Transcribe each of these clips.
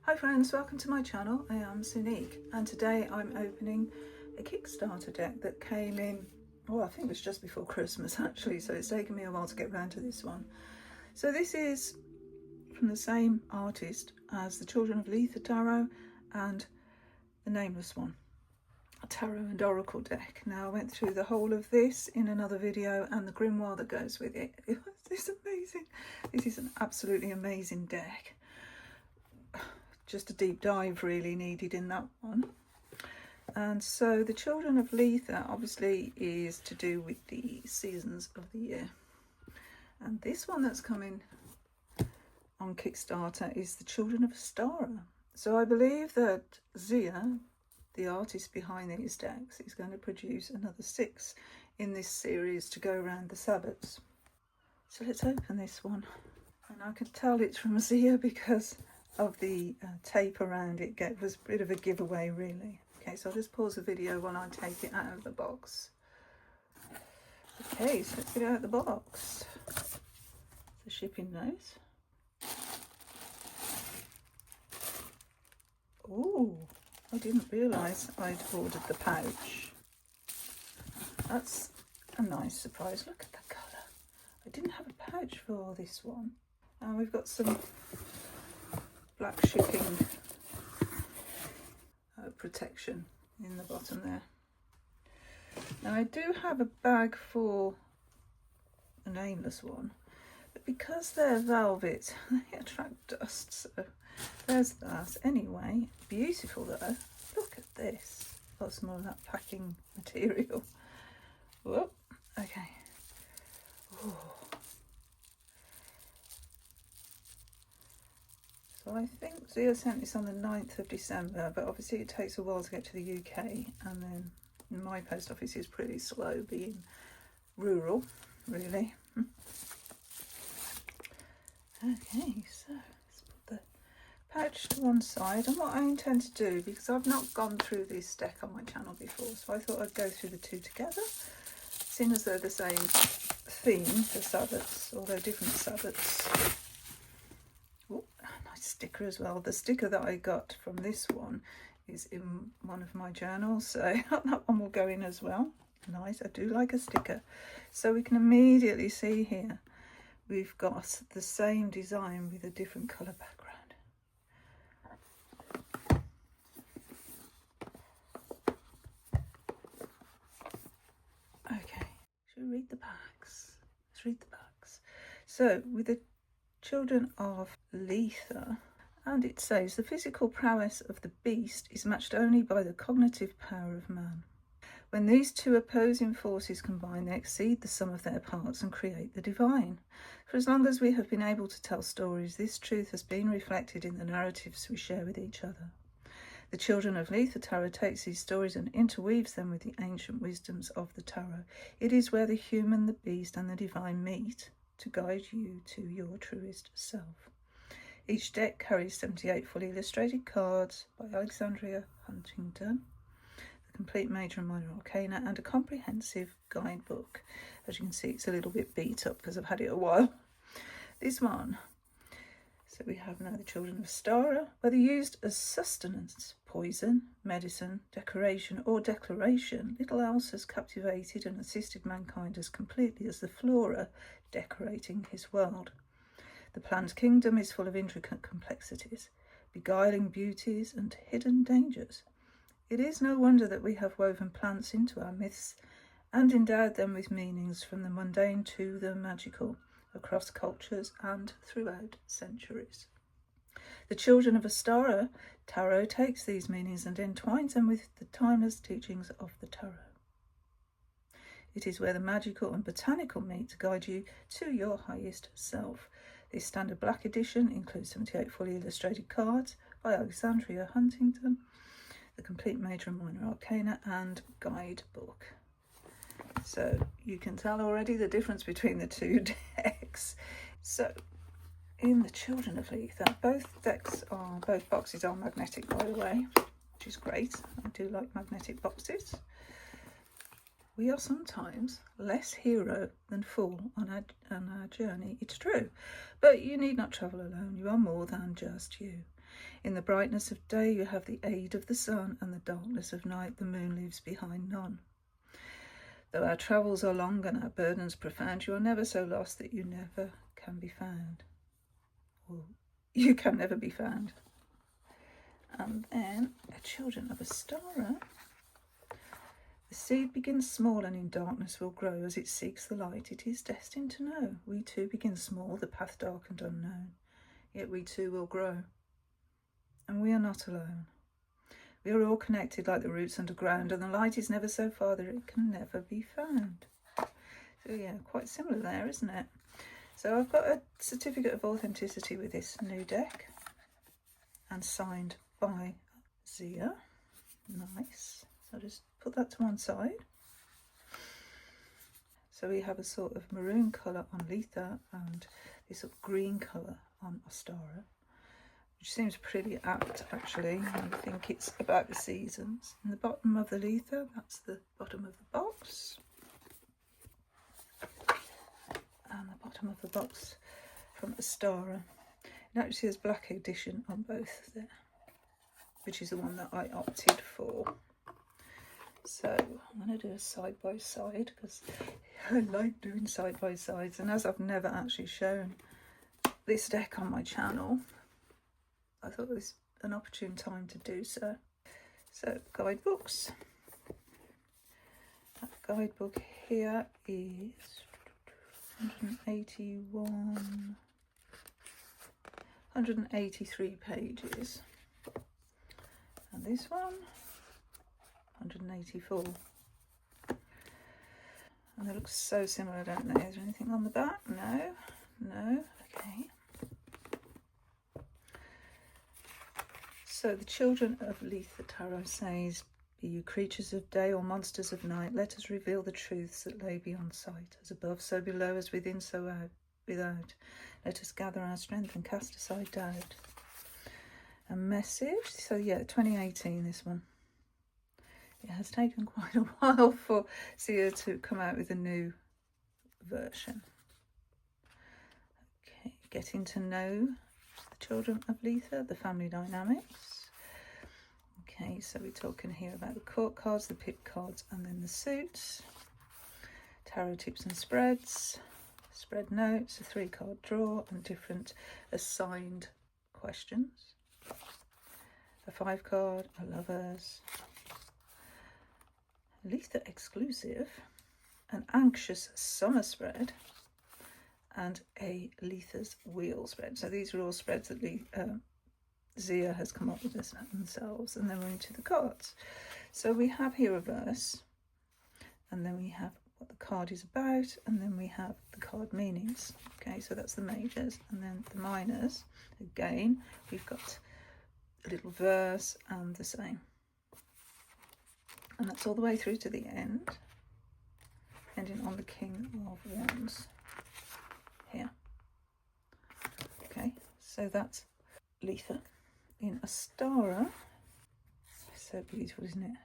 Hi friends, welcome to my channel. I am Sunique and today I'm opening a Kickstarter deck that came in, I think it was just before Christmas actually, so it's taken me a while to get around to this one. So this is from the same artist as the Children of Litha tarot and the Nameless one, a tarot and oracle deck. Now I went through the whole of this in another video and the grimoire that goes with it. It's amazing. This is an absolutely amazing deck. Just a deep dive really needed in that one. And so the Children of Litha obviously is to do with the seasons of the year, and this one that's coming on Kickstarter is the Children of Ostara. So I believe that Xia, the artist behind these decks, is going to produce another 6 in this series to go around the Sabbats. So let's open this one, and I can tell it's from Xia because of the tape around it. It was a bit of a giveaway really. Okay, so I'll just pause the video while I take it out of the box. Okay, so let's get it out of the box. The shipping note. Oh, I didn't realise I'd ordered the pouch. That's a nice surprise. Look at the colour. I didn't have a pouch for this one. And we've got some black shipping protection in the bottom there. Now I do have a bag for the Nameless one, but because they're velvet they attract dust, so there's that. Anyway, beautiful though. Look at this. Lots more of that packing material. Whoop. Okay. Ooh. So I think Xia sent this on the 9th of December, but obviously it takes a while to get to the UK, and then my post office is pretty slow, being rural, really. Okay, so let's put the pouch to one side, and what I intend to do, because I've not gone through this deck on my channel before, so I thought I'd go through the two together, seeing as they're the same theme, the Sabbats, although different Sabbats. Sticker as well. The sticker that I got from this one is in one of my journals, so that one will go in as well. Nice, I do like a sticker. So we can immediately see here we've got the same design with a different colour background. Okay, should we read the backs? Let's read the backs. So with the Children of Litha, and it says the physical prowess of the beast is matched only by the cognitive power of man. When these two opposing forces combine, they exceed the sum of their parts and create the divine. For as long as we have been able to tell stories, this truth has been reflected in the narratives we share with each other. The Children of Litha tarot takes these stories and interweaves them with the ancient wisdoms of the tarot. It is where the human, the beast and the divine meet to guide you to your truest self. Each deck carries 78 fully illustrated cards by Xia Hunt, the complete major and minor arcana, and a comprehensive guidebook. As you can see, it's a little bit beat up because I've had it a while. This one, so we have now the Children of Ostara, whether used as sustenance, poison, medicine, decoration or declaration, little else has captivated and assisted mankind as completely as the flora decorating his world. The plant kingdom is full of intricate complexities, beguiling beauties and hidden dangers. It is no wonder that we have woven plants into our myths and endowed them with meanings from the mundane to the magical, across cultures and throughout centuries. The Children of Ostara tarot takes these meanings and entwines them with the timeless teachings of the tarot. It is where the magical and botanical meet to guide you to your highest self. This standard black edition includes 78 fully illustrated cards by Xia Hunt, the complete major and minor arcana and guidebook. So you can tell already the difference between the two decks. So in the Children of Litha, both boxes are magnetic, by the way, which is great. I do like magnetic boxes. We are sometimes less hero than fool on our journey, it's true, but you need not travel alone. You are more than just you. In the brightness of day you have the aid of the sun, and the darkness of night the moon leaves behind none. Though our travels are long and our burdens profound, you are never so lost that you never can be found. Or you can never be found. And then, Children of Ostara. The seed begins small and in darkness will grow as it seeks the light it is destined to know. We too begin small, the path dark and unknown, yet we too will grow. And we are not alone. We are all connected like the roots underground, and the light is never so far that it can never be found. So yeah, quite similar there, isn't it? So I've got a certificate of authenticity with this new deck, and signed by Xia. Nice. So I'll just put that to one side. So we have a sort of maroon colour on Litha and this sort of green colour on Ostara, which seems pretty apt actually. I think it's about the seasons. In the bottom of the Litha, that's the bottom of the box. And the bottom of the box from Ostara. It actually says Black Edition on both there, which is the one that I opted for. So I'm going to do a side by side because I like doing side by sides, and as I've never actually shown this deck on my channel, I thought it was an opportune time to do so. So guidebooks. That guidebook here is 183 pages, and this one 184, and they look so similar, don't they? Is there anything on the back? No. Okay. So the Children of Litha tarot says, be you creatures of day or monsters of night, let us reveal the truths that lay beyond sight. As above, so below, as within, so out, without. Let us gather our strength and cast aside doubt. A message. So yeah, 2018, this one. It has taken quite a while for Xia to come out with a new version. Okay, getting to know the Children of Litha, the family dynamics. Okay, so we're talking here about the court cards, the pip cards, and then the suits. Tarot tips and spreads, spread notes, a 3-card draw, and different assigned questions. A 5-card, a lovers, Litha exclusive, an anxious summer spread, and a Litha's wheel spread. So these are all spreads that Xia has come up with this themselves, and then we're into the cards. So we have here a verse, and then we have what the card is about, and then we have the card meanings. Okay, so that's the majors, and then the minors. Again, we've got a little verse and the same. And that's all the way through to the end, ending on the King of Wands here. Okay, so that's Litha. In Ostara, so beautiful, isn't it?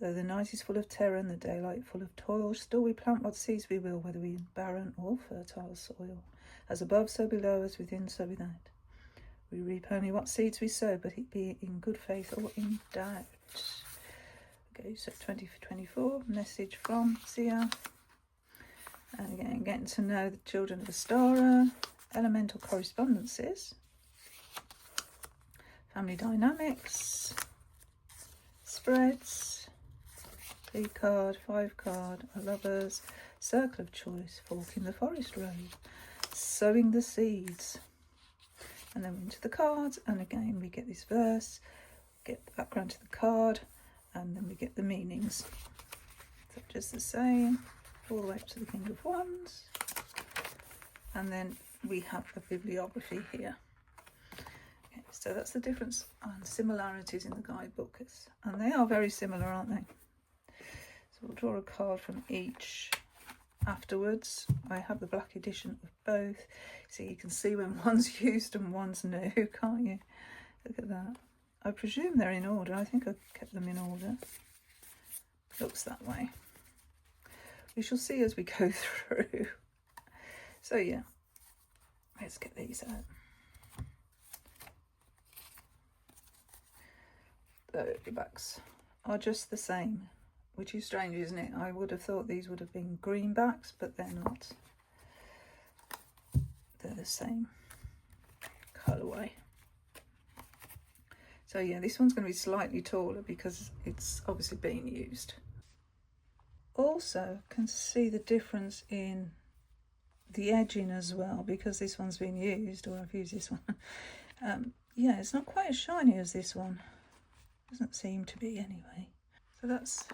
Though the night is full of terror and the daylight full of toil, still we plant what seeds we will, whether we in barren or fertile soil. As above, so below, as within, so without. We reap only what seeds we sow, but it be in good faith or in doubt. Okay, so 20 for 24, message from Xia. And again, getting to know the Children of Ostara, elemental correspondences, family dynamics, spreads, 3-card, 5-card, a lovers, circle of choice, fork in the forest road, sowing the seeds. And then into the cards, and again we get this verse, get the background to the card, and then we get the meanings. So just the same, all the way up to the King of Wands. And then we have a bibliography here. Okay, so that's the difference and similarities in the guidebook. And they are very similar, aren't they? So we'll draw a card from each afterwards. I have the black edition of both. So you can see when one's used and one's new, can't you? Look at that. I presume they're in order. I think I've kept them in order. Looks that way. We shall see as we go through. So yeah, let's get these out. though, the backs are just the same, which is strange, isn't it? I would have thought these would have been green backs, but they're not. They're the same colourway. So yeah, this one's going to be slightly taller because it's obviously being used. Also can see the difference in the edging as well, because this one's been used, or I've used this one. Yeah, it's not quite as shiny as this one. Doesn't seem to be anyway. So that's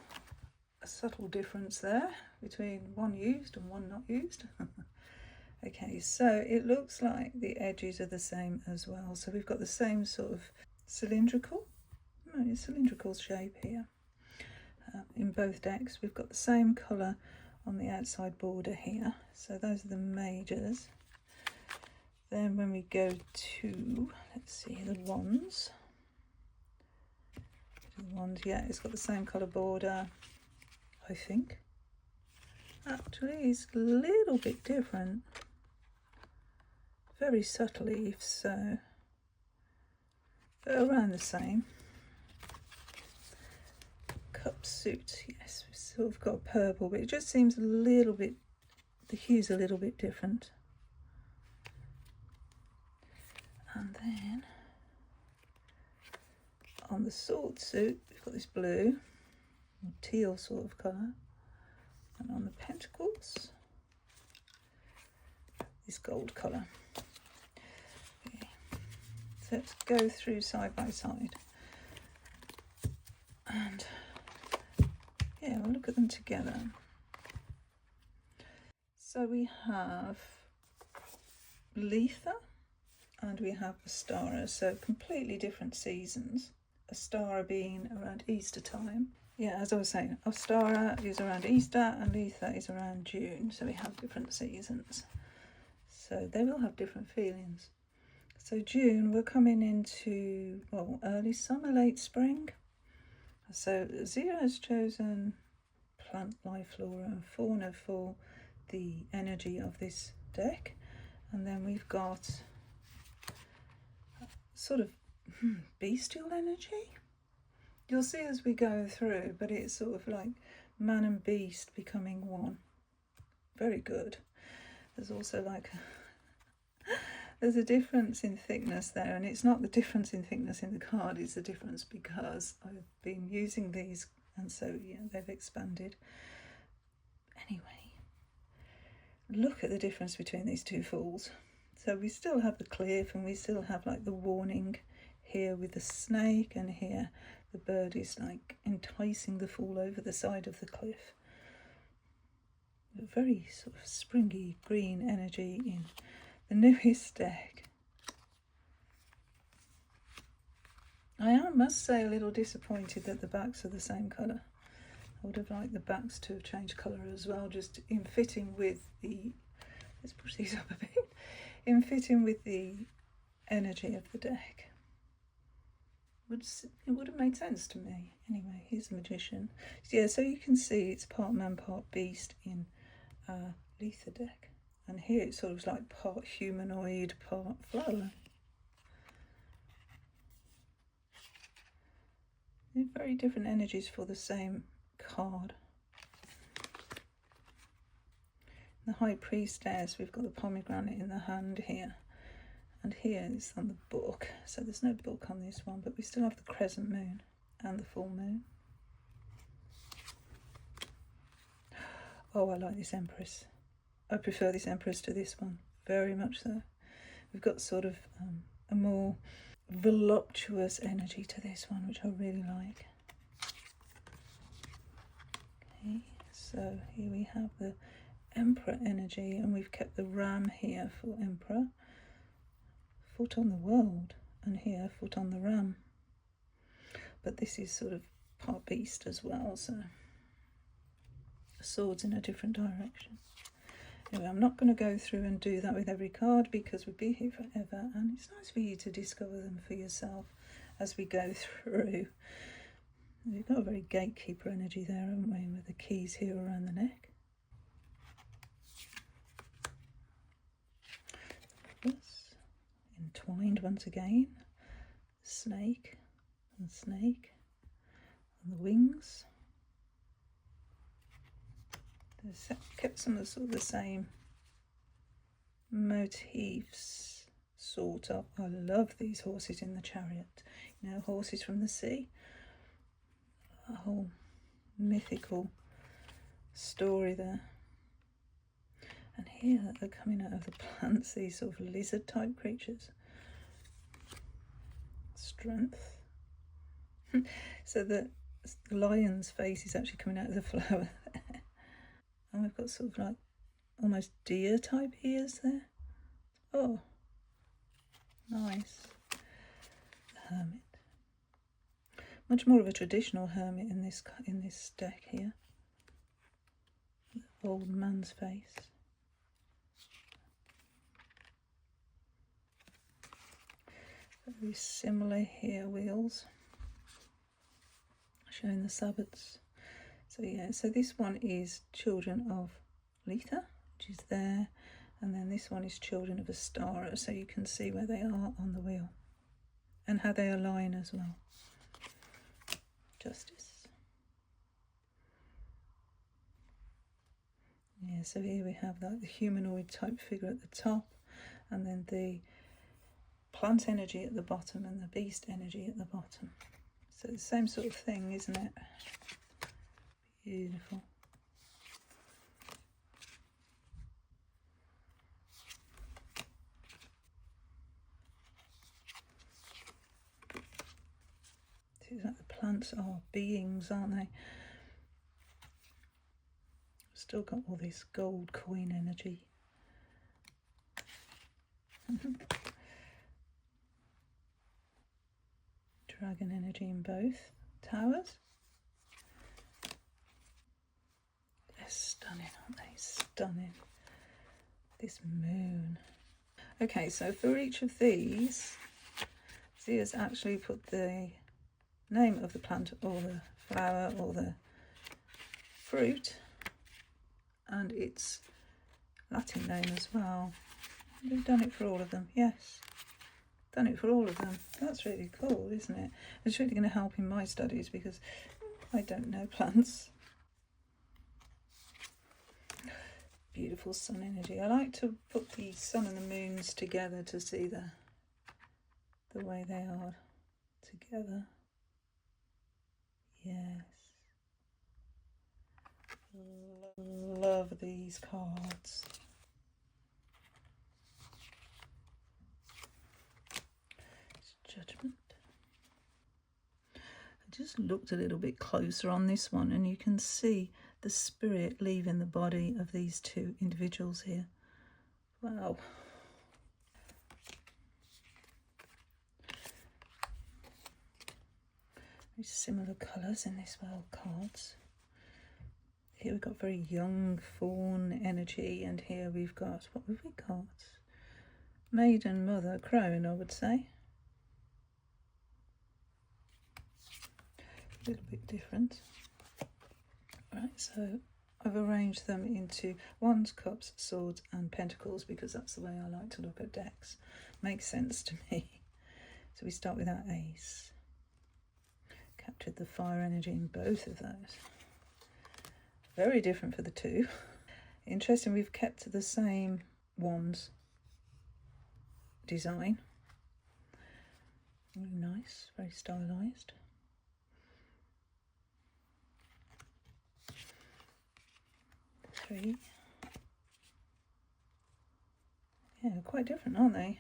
a subtle difference there between one used and one not used. Okay, so it looks like the edges are the same as well. So we've got the same sort of cylindrical shape here. In both decks, we've got the same colour on the outside border here. So those are the majors. Then when we go to, let's see, the wands. Yeah, it's got the same colour border, I think. Actually, it's a little bit different. Very subtly, if so. But around the same. Cup suit, yes, we've sort of got purple, but it just seems a little bit, the hue's a little bit different. And then on the sword suit, we've got this blue, or teal sort of colour. And on the pentacles, this gold colour. Okay. So let's go through side by side. And yeah, we'll look at them together. So we have Litha and we have Ostara, so completely different seasons. Ostara being around Easter time. Yeah, as I was saying, Ostara is around Easter and Litha is around June, so we have different seasons. So they will have different feelings. So June, we're coming into, well, early summer, late spring. So Xia has chosen plant, life, flora and fauna for the energy of this deck. And then we've got sort of bestial energy. You'll see as we go through, but it's sort of like man and beast becoming one. Very good. There's also like there's a difference in thickness there, and it's not the difference in thickness in the card, it's the difference because I've been using these, and so yeah, they've expanded. Anyway, look at the difference between these two fools. So we still have the cliff, and we still have like the warning here with the snake, and here the bird is like enticing the fool over the side of the cliff. A very sort of springy green energy in the newest deck. I must say, a little disappointed that the backs are the same colour. I would have liked the backs to have changed colour as well, just in fitting with the, let's push these up a bit, in fitting with the energy of the deck. It would have made sense to me. Anyway, here's the magician. Yeah, so you can see it's part man, part beast in Litha deck. And here it's sort of like part humanoid, part flower. They're very different energies for the same card. The High Priestess, we've got the pomegranate in the hand here. And here it's on the book. So there's no book on this one, but we still have the crescent moon and the full moon. Oh, I like this Empress. I prefer this Empress to this one, very much so. We've got sort of a more voluptuous energy to this one, which I really like. Okay, so here we have the Emperor energy, and we've kept the ram here for Emperor. Foot on the world, and here foot on the ram. But this is sort of part beast as well, so the sword's in a different direction. Anyway, I'm not going to go through and do that with every card because we'd be here forever, and it's nice for you to discover them for yourself as we go through. We've got a very gatekeeper energy there, haven't we, with the keys here around the neck. Entwined once again, snake and snake. on the wings. They've kept some of the sort of the same motifs, sort of. I love these horses in the chariot. You know, horses from the sea. A whole mythical story there. And here they're coming out of the plants, these sort of lizard type creatures. Strength. So the lion's face is actually coming out of the flower there. And we've got sort of like almost deer type ears there. Oh, nice. The hermit. Much more of a traditional hermit in this deck here. The old man's face. Very similar here, wheels. Showing the sabbats. So yeah, so this one is Children of Litha, which is there, and then this one is Children of Ostara, so you can see where they are on the wheel and how they align as well. Justice. Yeah, so here we have that, the humanoid type figure at the top, and then the plant energy at the bottom and the beast energy at the bottom. So the same sort of thing, isn't it? Beautiful. Seems like the plants are beings, aren't they? Still got all this gold coin energy. Dragon energy in both towers. They're stunning, aren't they? Stunning. This moon. Okay, so for each of these, Xia's actually put the name of the plant or the flower or the fruit and its Latin name as well. They've done it for all of them, yes. Done it for all of them. That's really cool, isn't it? It's really going to help in my studies because I don't know plants. Beautiful sun energy. I like to put the sun and the moons together to see the way they are together. Yes. Love these cards. Judgment. I just looked a little bit closer on this one and you can see the spirit leaving the body of these two individuals here. Wow. Very similar colours in this world cards. Here we've got very young fawn energy, and here we've got, what have we got? Maiden, mother, crone, I would say. A little bit different. Right, so I've arranged them into wands, cups, swords and pentacles because that's the way I like to look at decks. Makes sense to me. So we start with our ace. Captured the fire energy in both of those. Very different for the two. Interesting, we've kept the same wands design. Very nice, very stylised. Three. Yeah, quite different, aren't they?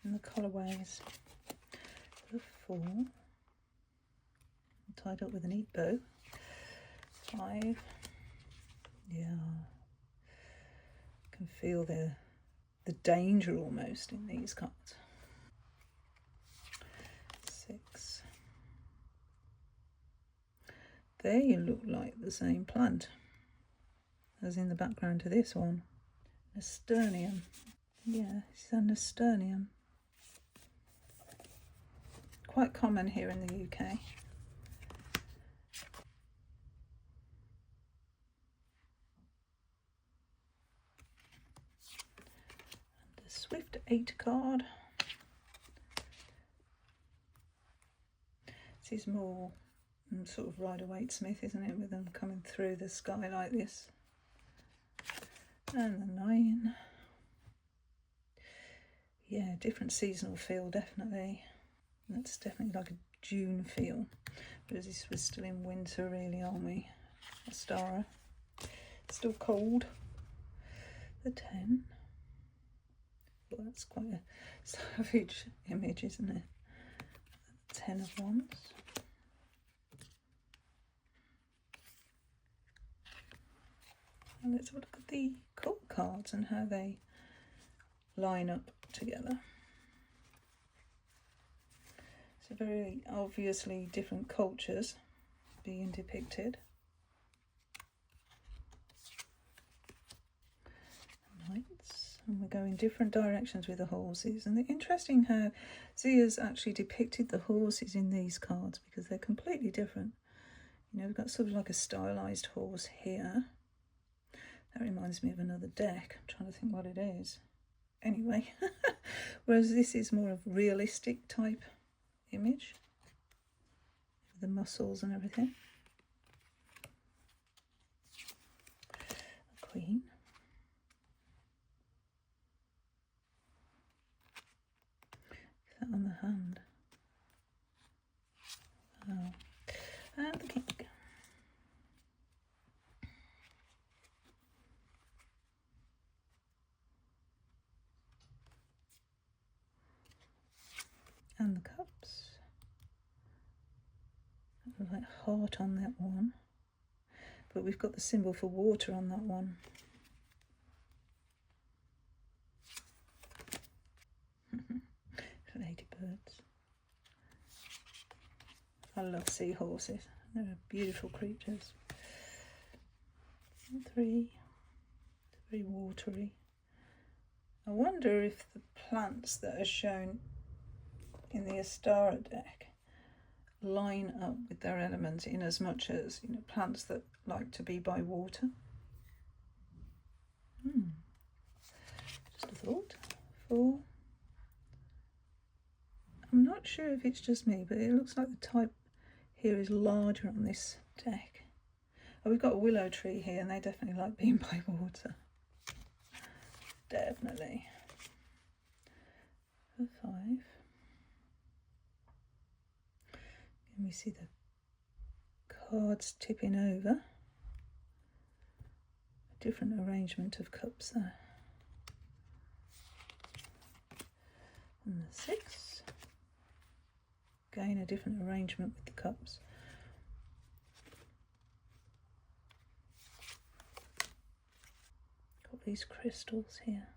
And the colourways. The 4. Tied up with a neat bow. 5. Yeah. Can feel the danger almost in these cards. 6. They look like the same plant as in the background to this one. Nasturtium. Yeah, it's a nasturtium. Quite common here in the UK. And the Swift 8 card. This is more sort of Rider-Waite-Smith, isn't it, with them coming through the sky like this. And the 9. Yeah, different seasonal feel, definitely. That's definitely like a June feel. Whereas this we're still in winter, really, aren't we? Ostara. Still cold. The 10. Well, that's quite a savage image, isn't it? The 10 of Wands. And let's have a look at the court cards and how they line up together. So very obviously different cultures being depicted. Knights, and we're going different directions with the horses. And it's interesting how Xia's actually depicted the horses in these cards because they're completely different. You know, we've got sort of like a stylized horse here. That reminds me of another deck. I'm trying to think what it is. Anyway, whereas this is more of realistic type image, the muscles and everything. A queen. That on the hand. Oh. And the king. And the cups. Like heart on that one, but we've got the symbol for water on that one. Ladybirds. I love seahorses. They're beautiful creatures. 3. Very watery. I wonder if the plants that are shown in the Ostara deck line up with their elements in as much as, you know, plants that like to be by water. Just a thought. 4. I'm not sure if it's just me, but it looks like the type here is larger on this deck. Oh, we've got a willow tree here and they definitely like being by water. Definitely. 5. And we see the cards tipping over. A different arrangement of cups there. And the 6. Again, a different arrangement with the cups. Got these crystals here.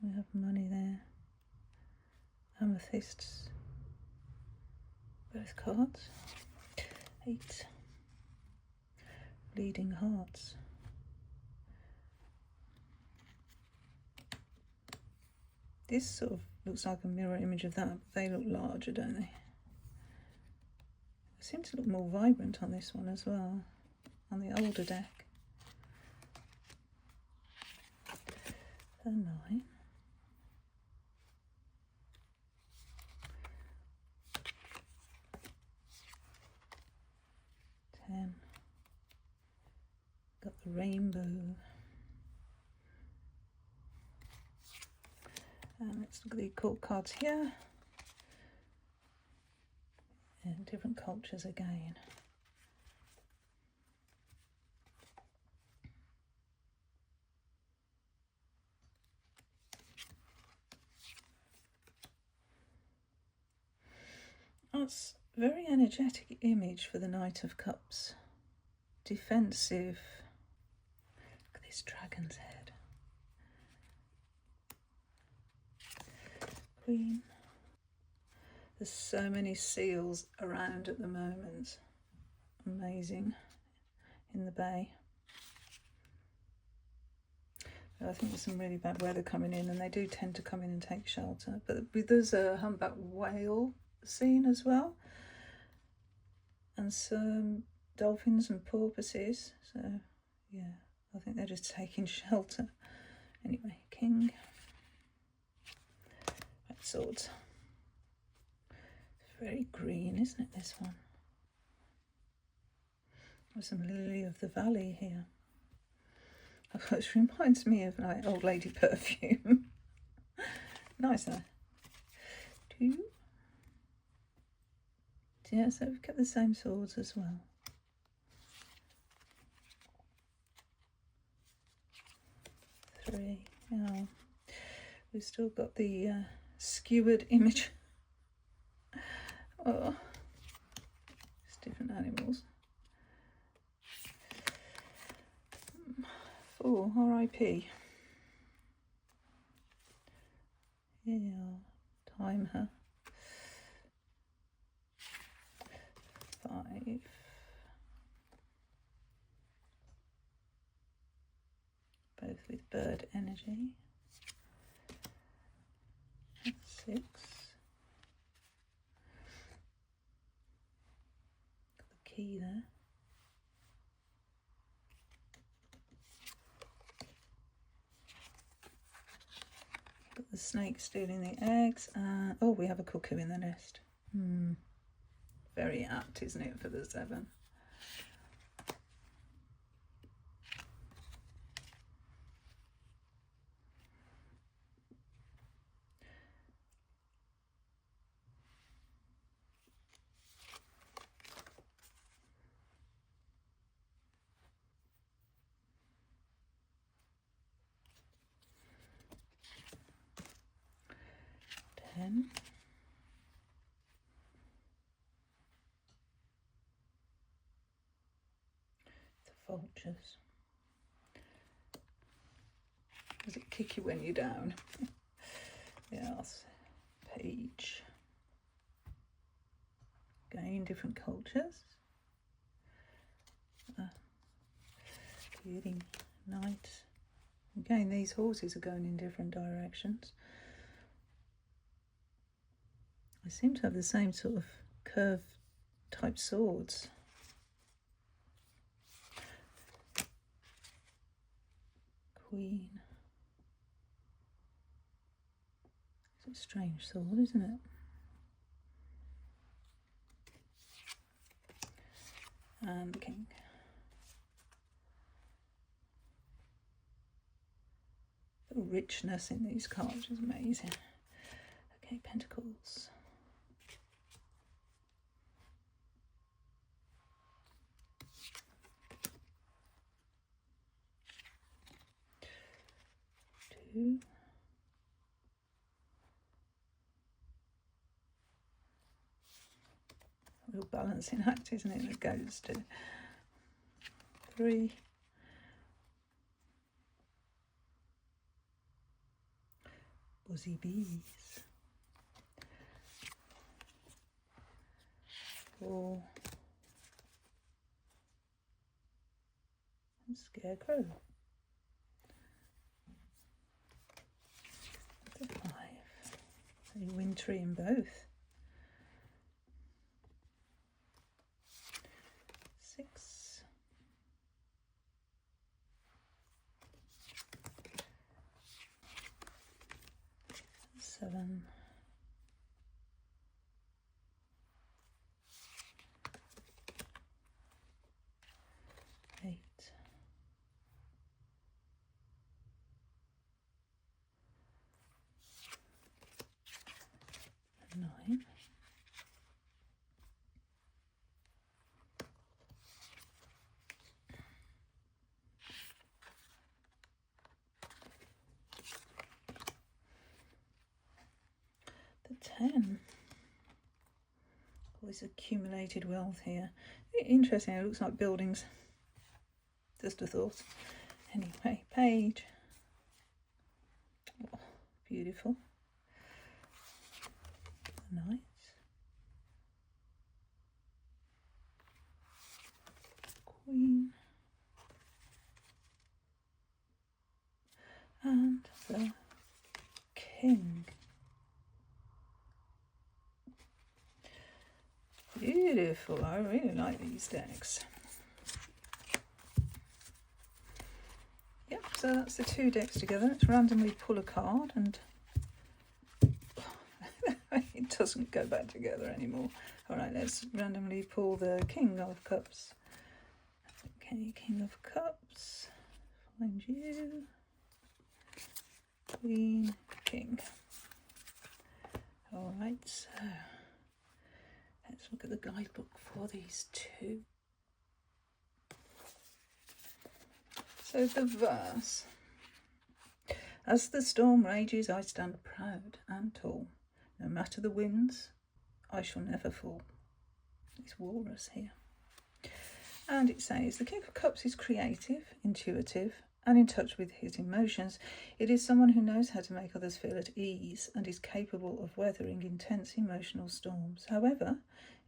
We have money there. Amethysts. Both cards. 8. Bleeding hearts. This sort of looks like a mirror image of that, but they look larger, don't they? They seem to look more vibrant on this one as well, on the older deck. A 9. 10. Got the rainbow. And let's look at the court cards here. And different cultures again. That's a very energetic image for the Knight of Cups. Defensive. Look at this dragon's head. Queen. There's so many seals around at the moment. Amazing. In the bay. But I think there's some really bad weather coming in and they do tend to come in and take shelter. But there's a humpback whale scene as well. And some dolphins and porpoises. So yeah, I think they're just taking shelter. Anyway, king. Right, swords. Very green, isn't it, this one? There's some Lily of the Valley here. It reminds me of like old lady perfume. Nice there. 2. Yeah, so we've got the same swords as well. 3. Yeah. We've still got the skewered image. Oh, it's different animals. 4. R.I.P. Yeah, time her. 5. Both with bird energy. 6. Got the key there. Got the snake stealing the eggs. Oh, we have a cuckoo in the nest. Very apt, isn't it, for the 7? The vultures. Does it kick you when you're down? Yes. Page. Again, different cultures. Beauty, night. Again, these horses are going in different directions. They seem to have the same sort of curved type swords. Queen. It's a strange sword, isn't it? And the king. The richness in these cards is amazing. Okay, pentacles. Two. A real balancing act, isn't it? That goes to 3. Buzzy bees. 4. And scarecrow. 5. Very wintry in both. 6. 7. 8. 9. 10. All this accumulated wealth here. Interesting, it looks like buildings. Just a thought. Anyway, page. Oh, beautiful. Nice. Queen. And the king. Beautiful. I really like these decks. Yep, so that's the 2 decks together. Let's randomly pull a card and It doesn't go back together anymore. All right, let's randomly pull the King of Cups. Okay, King of Cups. Find you. Queen, King. All right, so let's look at the guidebook for these two. So the verse. As the storm rages, I stand proud and tall. No matter the winds, I shall never fall. It's walrus here. And it says, the King of Cups is creative, intuitive, and in touch with his emotions. It is someone who knows how to make others feel at ease and is capable of weathering intense emotional storms. However,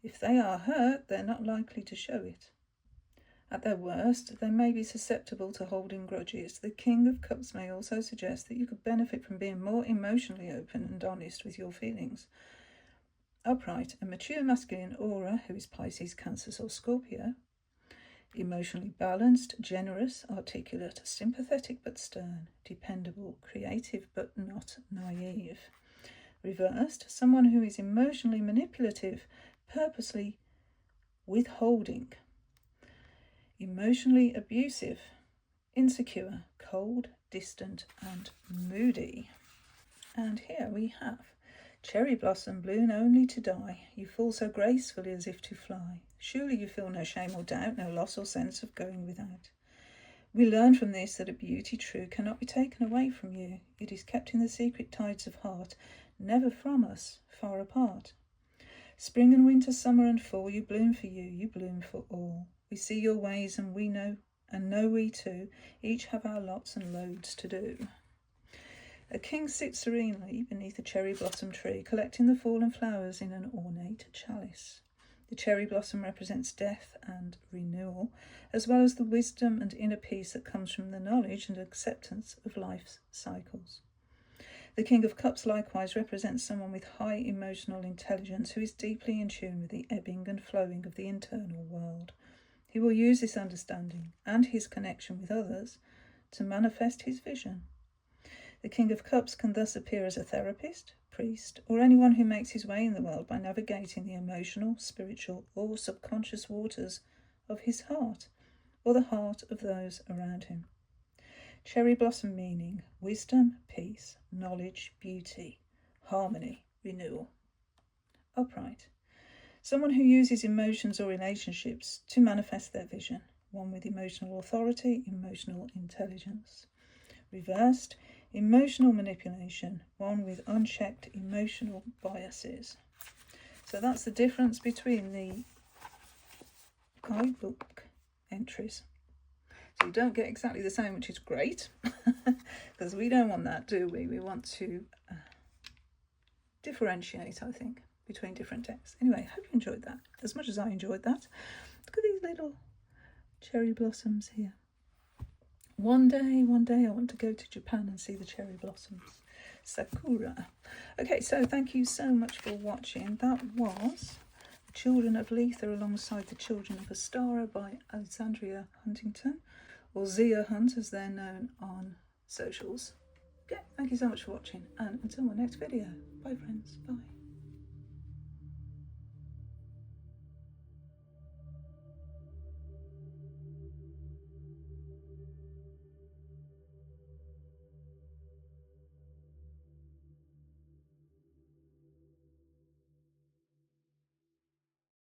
if they are hurt, they're not likely to show it. At their worst, they may be susceptible to holding grudges. The King of Cups may also suggest that you could benefit from being more emotionally open and honest with your feelings. Upright, a mature masculine aura who is Pisces, Cancer or Scorpio. Emotionally balanced, generous, articulate, sympathetic but stern, dependable, creative but not naive. Reversed, someone who is emotionally manipulative, purposely withholding. Emotionally abusive, insecure, cold, distant and moody. And here we have cherry blossom bloom only to die. You fall so gracefully as if to fly. Surely you feel no shame or doubt, no loss or sense of going without. We learn from this that a beauty true cannot be taken away from you. It is kept in the secret tides of heart, never from us, far apart. Spring and winter, summer and fall, you bloom for you bloom for all. We see your ways and we know we too, each have our lots and loads to do. A king sits serenely beneath a cherry blossom tree, collecting the fallen flowers in an ornate chalice. The cherry blossom represents death and renewal, as well as the wisdom and inner peace that comes from the knowledge and acceptance of life's cycles. The King of Cups likewise represents someone with high emotional intelligence who is deeply in tune with the ebbing and flowing of the internal world. He will use this understanding and his connection with others to manifest his vision. The King of Cups can thus appear as a therapist, priest, or anyone who makes his way in the world by navigating the emotional, spiritual, or subconscious waters of his heart, or the heart of those around him. Cherry blossom meaning: wisdom, peace, knowledge, beauty, harmony, renewal. Upright: someone who uses emotions or relationships to manifest their vision, one with emotional authority, emotional intelligence. Reversed: emotional manipulation, one with unchecked emotional biases. So that's the difference between the guidebook entries. So you don't get exactly the same, which is great, because we don't want that, do we? We want to differentiate, I think, between different decks. Anyway, I hope you enjoyed that as much as I enjoyed that. Look at these little cherry blossoms here. One day I want to go to Japan and see the cherry blossoms. Sakura. Okay, so thank you so much for watching. That was Children of Litha alongside the Children of Ostara by Alexandria Huntington, or Xia Hunt as they're known on socials. Okay, thank you so much for watching, and until my next video. Bye friends, bye.